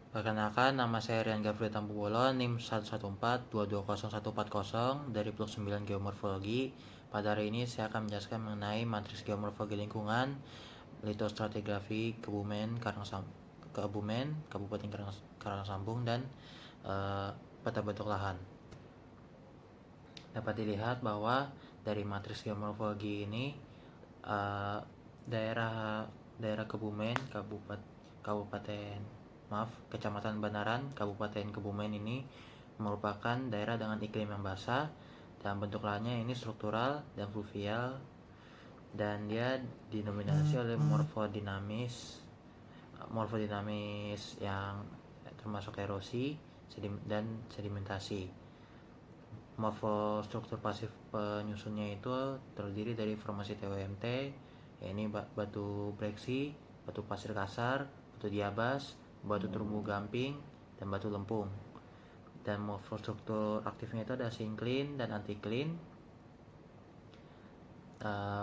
Perkenalkan, nama saya Rian Gafri Tambubolon, NIM 114220140 dari Blok 9 Geomorfologi. Pada hari ini saya akan menjelaskan mengenai matriks geomorfologi lingkungan, litostratigrafi Kebumen, Kabupaten Karangsambung, dan peta bentuk lahan. Dapat dilihat bahwa dari matriks geomorfologi ini daerah Kebumen, Kecamatan Banaran, Kabupaten Kebumen ini merupakan daerah dengan iklim yang basah dan bentuk lahannya ini struktural dan fluvial, dan dia didominasi oleh morfodinamis yang termasuk erosi dan sedimentasi. Morfostruktur pasif penyusunnya itu terdiri dari formasi TWMT, yakni batu breksi, batu pasir kasar, batu diabas, batu terumbu gamping, dan batu lempung. Dan morfostruktur aktifnya itu ada sinklin dan antiklin.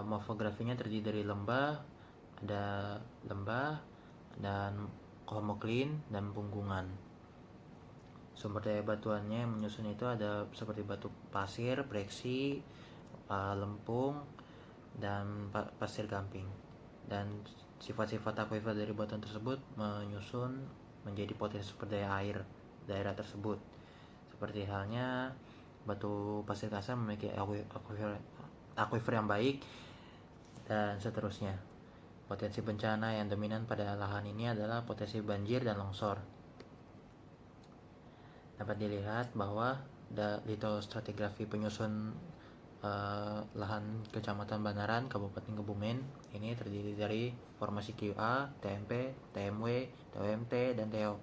Morfografinya terdiri dari lembah dan homoklin dan punggungan. Sumber daya batuannya yang menyusun itu ada seperti batu pasir, breksi, lempung, dan pasir gamping. Dan sifat-sifat akuifer dari batuan tersebut menyusun menjadi potensi sumber daya air daerah tersebut. Seperti halnya batu pasir kasar memiliki akuifer yang baik, dan seterusnya. Potensi bencana yang dominan pada lahan ini adalah potensi banjir dan longsor. Dapat dilihat bahwa litostratigrafi penyusun lahan Kecamatan Banaran, Kabupaten Kebumen ini terdiri dari formasi QA, TMP, TMW, TWMT, dan TEOK.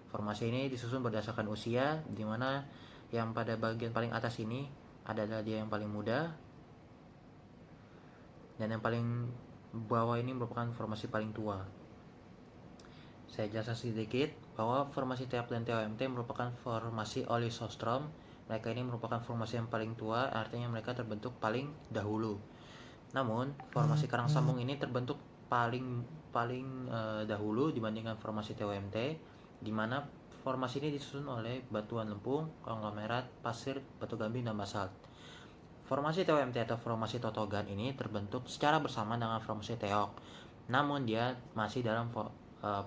Formasi ini disusun berdasarkan usia, di mana yang pada bagian paling atas ini adalah dia yang paling muda, dan yang paling bawah ini merupakan formasi paling tua. Saya jelaskan sedikit bahwa formasi TEOK dan TWMT merupakan formasi Olisostrom. Mereka ini merupakan formasi yang paling tua, artinya mereka terbentuk paling dahulu. Namun, formasi Karangsambung ini terbentuk paling dahulu dibandingkan formasi TWMT, di mana formasi ini disusun oleh batuan lempung, konglomerat, pasir, batu gamping, dan basalt. Formasi TWMT atau formasi Totogan ini terbentuk secara bersama dengan formasi TEOK, namun dia masih dalam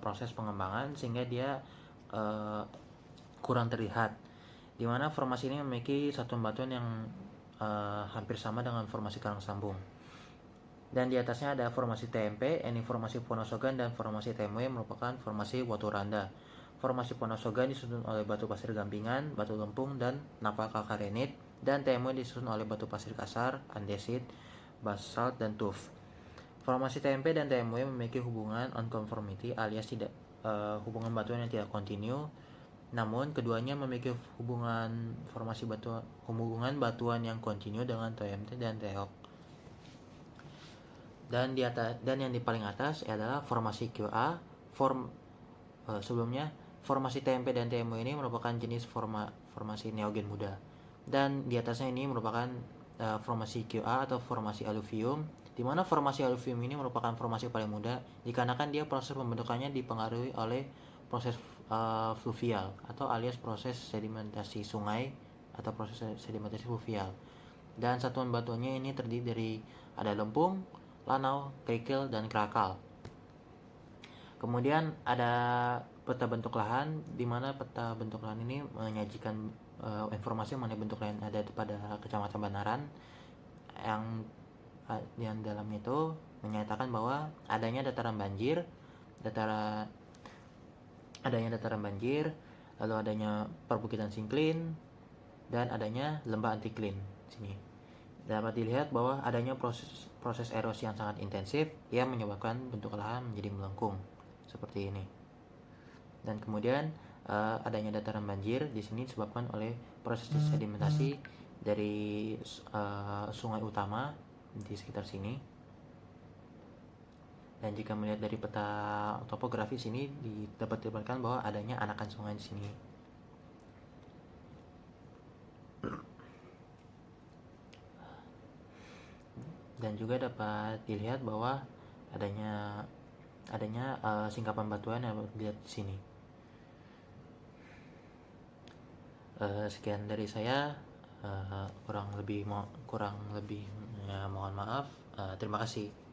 proses pengembangan sehingga dia kurang terlihat, di mana formasi ini memiliki satuan batuan yang hampir sama dengan formasi Karangsambung. Dan di atasnya ada formasi TMP, ini formasi Wonosogan, dan formasi TMW merupakan formasi Waturanda. Formasi Wonosogan disusun oleh batu pasir gampingan, batu lempung, dan napal kalkarenit, dan TMW disusun oleh batu pasir kasar, andesit, basalt, dan tuf. Formasi TMP dan TMW memiliki hubungan unconformity alias hubungan batuan yang tidak kontinu. Namun keduanya memiliki hubungan batuan yang kontinu dengan TMT dan TEOK. Dan yang di paling atas adalah formasi QA. Sebelumnya formasi TMP dan TMW ini merupakan jenis formasi neogen muda. Dan di atasnya ini merupakan formasi QA atau formasi aluvium, di mana formasi aluvium ini merupakan formasi paling muda dikarenakan dia proses pembentukannya dipengaruhi oleh proses fluvial atau alias proses sedimentasi sungai atau proses sedimentasi fluvial. Dan satuan batuannya ini terdiri dari ada lempung, lanau, kerikil, dan krakal. Kemudian ada peta bentuk lahan, di mana peta bentuk lahan ini menyajikan informasi mengenai bentuk lahan ada pada Kecamatan Banaran, yang dalamnya itu menyatakan bahwa adanya dataran banjir, lalu adanya perbukitan sinklin, dan adanya lembah antiklin. Sini dapat dilihat bahwa adanya proses erosi yang sangat intensif yang menyebabkan bentuk lahan menjadi melengkung seperti ini. Dan kemudian adanya dataran banjir di sini disebabkan oleh proses sedimentasi dari sungai utama di sekitar sini. Dan jika melihat dari peta topografi sini dapat didapatkan bahwa adanya anakan sungai di sini. Dan juga dapat dilihat bahwa adanya singkapan batuan yang dilihat di sini. Sekian dari saya. Kurang lebih ya, mohon maaf. Terima kasih.